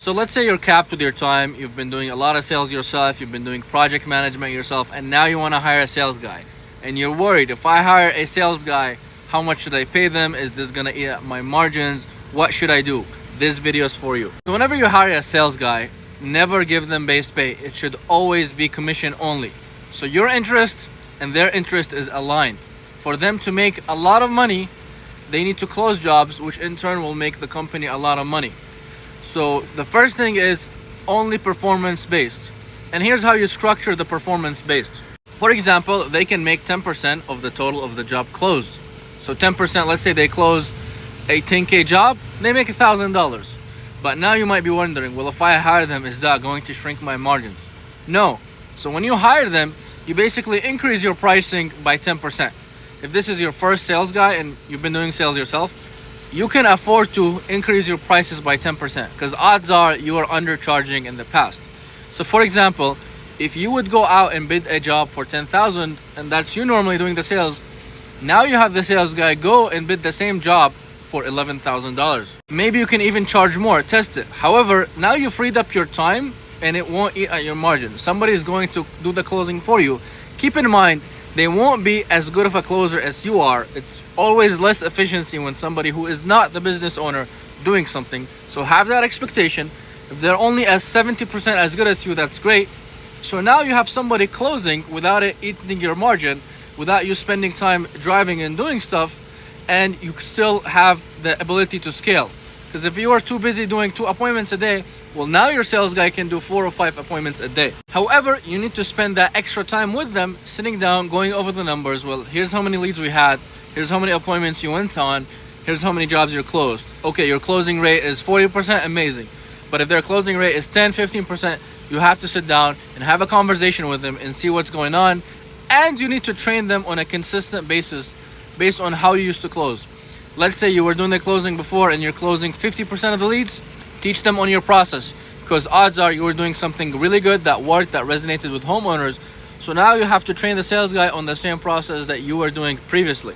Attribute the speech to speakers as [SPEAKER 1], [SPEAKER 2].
[SPEAKER 1] So let's say you're capped with your time, you've been doing a lot of sales yourself, you've been doing project management yourself, and now you want to hire a sales guy. And you're worried, if I hire a sales guy, how much should I pay them? Is this gonna eat up my margins? What should I do? This video is for you. So whenever you hire a sales guy, never give them base pay. It should always be commission only. So your interest and their interest is aligned. For them to make a lot of money, they need to close jobs, which in turn will make the company a lot of money. So the first thing is only performance based. And here's how you structure the performance based. For example, they can make 10% of the total of the job closed. So 10%, let's say they close a 10K job, they make $1,000. But now you might be wondering, well, if I hire them, is that going to shrink my margins? No. So when you hire them, you basically increase your pricing by 10%. If this is your first sales guy and you've been doing sales yourself, you can afford to increase your prices by 10% because odds are you are undercharging in the past. So for example, if you would go out and bid a job for 10,000 and that's you normally doing the sales, now you have the sales guy go and bid the same job for $11,000. Maybe you can even charge more, test it. However, now you freed up your time and it won't eat at your margin. Somebody is going to do the closing for you. Keep in mind, they won't be as good of a closer as you are. It's always less efficiency when somebody who is not the business owner doing something. So have that expectation. If they're only as 70% as good as you, that's great. So now you have somebody closing without it eating your margin, without you spending time driving and doing stuff, and you still have the ability to scale. Because if you are too busy doing 2 appointments a day, well, now your sales guy can do 4 or 5 appointments a day. However, you need to spend that extra time with them, sitting down, going over the numbers. Well, here's how many leads we had. Here's how many appointments you went on. Here's how many jobs you're closed. Okay, your closing rate is 40%, amazing. But if their closing rate is 10, 15%, you have to sit down and have a conversation with them and see what's going on. And you need to train them on a consistent basis based on how you used to close. Let's say you were doing the closing before and you're closing 50% of the leads. Teach them on your process, because odds are you were doing something really good that worked, that resonated with homeowners. So now you have to train the sales guy on the same process that you were doing previously.